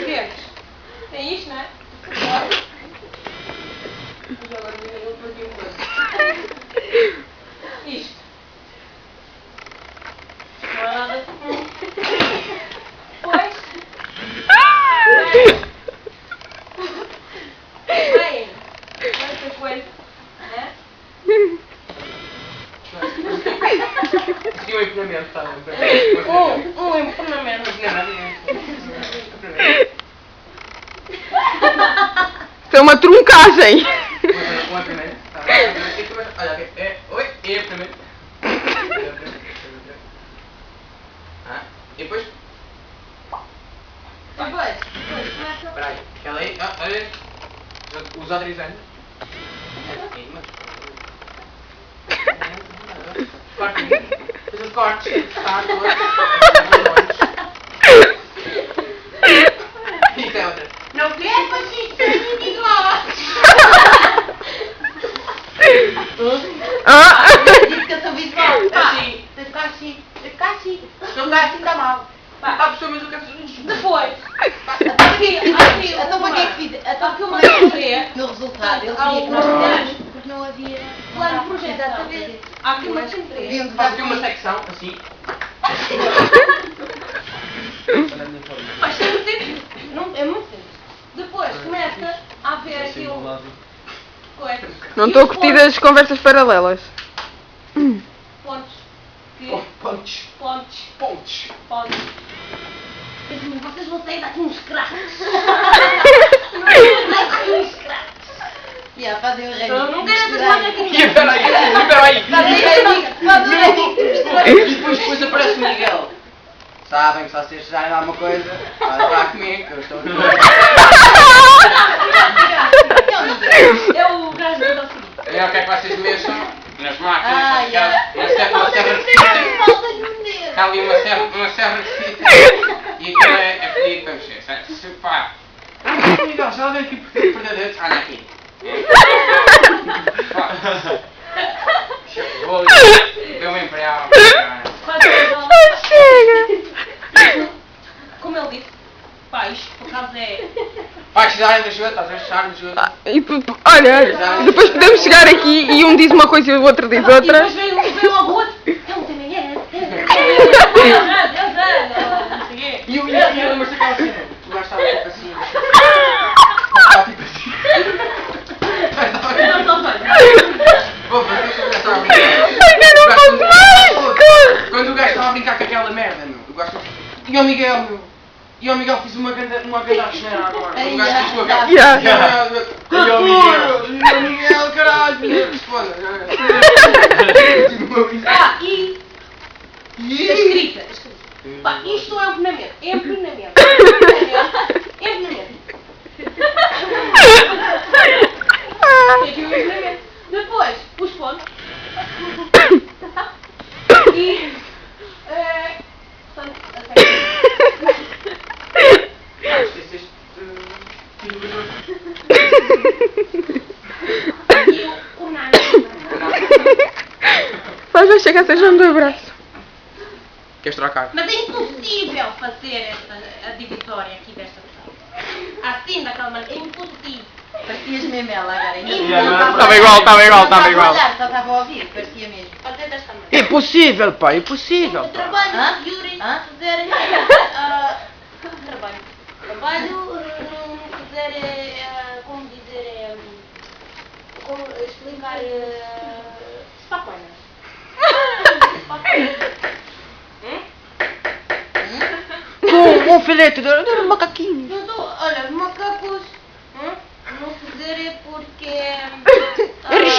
Vemos. Tem isto, não é? Agora eu perdi um coisa. Isto. Não há nada. Pois. Bem. Vai ter coelho. Né? Tinha um empenamento, está bem? Um empenamento. Isso é uma truncagem. Um empenamento. Olha aqui. Oi, e empenamento. E depois? Depois começa. Espera aí. Aquela aí. Olha. Os anos. Corte. Faz os cortes. Isso é outra. Não quero fazer isso individual. Diz que eu sou visual. Assim. Tens de ficar assim. Tens de ficar assim. Se não ficar assim, está mal. Professor, mas eu quero fazer isto. Depois. Então para que é que fiz? Então que uma teoria. no resultado, ele queria que nós fizéssemos porque não havia Plano de projeto. Exatamente. Há aqui uma teoria. Devíamos Faz dar aqui uma secção, assim. Mas é muito simples. Não, é muito simples. Depois começa a haver aquilo. Coisas. Não E estou a os curtir as conversas paralelas. pontos. Que. Pontes. Pontos. Pontes. Pontos. Vocês vão sair daqui uns craques. Uns craques. Yeah, fazem o Eu não quero essas macaquinhas. E espera aí. Fazem E depois aparece o Miguel. Sabem que se vocês fizerem alguma coisa, podem falar comigo, que eu estou aqui. É o gajo do seguinte. Eu quero que vocês mexam nas máquinas. Ah, yeah. Uma serra de fita. Está ali uma serra de fita. E aquilo é pedido para mexer. Se pá. Miguel, já vem aqui perder dedos. Olha aqui. Vou deu uma empregada. Como ele disse, pá, isto por acaso é. Vai precisarem de ajuda, estás a precisar de ajuda. Olha, depois podemos chegar aqui e um diz uma coisa e o outro diz E outra. depois veio logo o outro. Não, também é. Eu não sei o quê. E eu lembro-me daquela cena. O gajo estava tipo assim. Estava tipo assim. Eu não sei. Vou fazer isso, o gajo estava a brincar. Ai, não posso mais! Quando o gajo estava a brincar com aquela merda, meu. O gajo. E o Miguel, meu. E o Miguel fiz uma grande asneira agora. O gajo fez com aquela. Yeah. E o Miguel, caralho. Foda. E a escrita. Pá, isto não é empenamento. É empenamento. Empenamento. Tem aqui o empenamento. Depois, os pontos. E. Portanto, até. E o nada. Mas vai chegar a ser João do abraço. Queres trocar? Mas é impossível fazer a divisória aqui desta pessoa. Assim, daquela maneira. É impossível. Parecias mesmo ela agora. Estava igual. Só estava a ouvir, parecia mesmo. Fazer desta maneira. Impossível, pá, impossível. O trabalho Hã? de Yuri Hã? fazer trabalho. Trabalho não fazer como dizer como explicar espaconas. Um filete de macaquinho. Não estou, olha, macacos não fazer é porque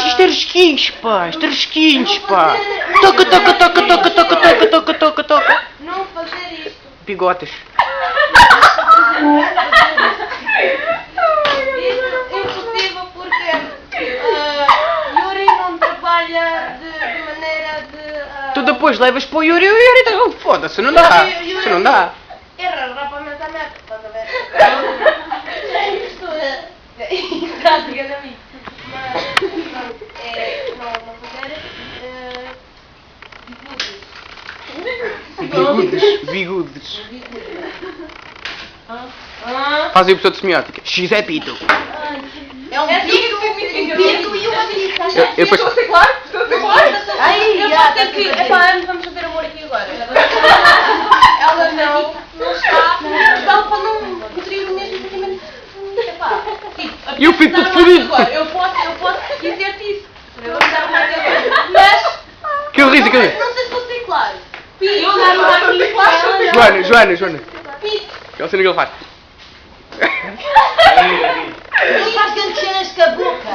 Isto é risquinhos, pá. Isto é risquinhos, não pá. fazer- Toca. não fazer isto. Bigotes. Isso é impossível porque Yuri não trabalha de maneira de. Tu depois levas para o Yuri e o Yuri tá... Foda-se, não dá. Isso não dá. Erra rapidamente a meta, estás a ver? Isto é. Prática a mim. Mas, não fazer. Vigudes. Bigudes. Faz aí o professor de semiótica. X é pito. É um É pico, tudo um significa pico e uma pizza. Eu depois... Estou a ser claro? Estou a ser claro? Ai, Eu já, posso ter tá que. tudo bem. Epá, vamos fazer amor aqui agora. Ela não está. Ela pode não nutrir o mesmo sentimento. Epá, tipo, E o pinto apesar de fodido. agora, eu posso dizer-te isso. Eu vou dar uma agora. Mas. Que risa, que risa. Não sei se vou ser claro. Eu dar uma aqui claro. Joana. Pito. É a cena que ele faz. Ele faz grandes cenas com a boca.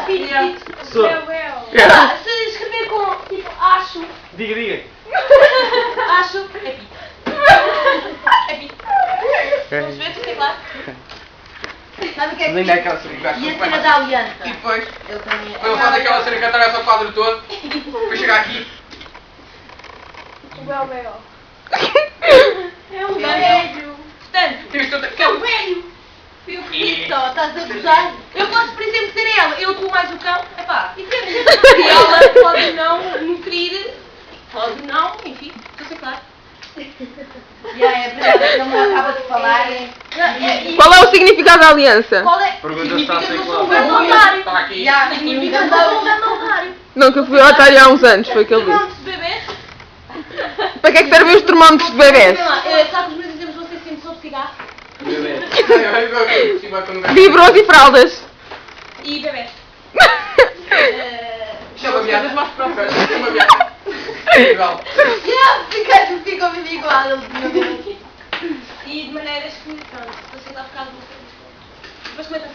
Epá, se escrever com tipo acho. Diga. Acho. É pito. É pito. Vamos ver se é claro. Sabe o que é que Linda aquela cena que eu acho E a muito cena bem. da aliança? E depois, Eu também. ele faz aquela cena que atravessa o quadro todo. Depois chega aqui. É um velho. Portanto, Tens toda... é um velho. Só, estás a gozar? Eu posso, por exemplo, ser ela. Eu tu mais o cão. Epá, e ela pode não nutrir. Pode não, enfim, estou a ser claro. Já, é verdade, não acaba de falar. Qual é o significado da aliança? Qual é? Pergunta se Significa está a ser que eu sou um claro. grande otário. Está aqui. Já, Significa que eu sou um grande otário. Não, que eu fui ao otário há uns anos, foi o que ele disse. Pronto, bebês. Para que é que servem os termómetros de bebés? Sei lá, sabe que os meus exemplos vão ser sempre sobre cigarro Biberons e fraldas. e bebês. Isto é uma viagem. Isto é uma viagem. Igual. Ficou mesmo igual. E de maneiras que, pronto, estou a ser lá por causa do seu. Depois comenta a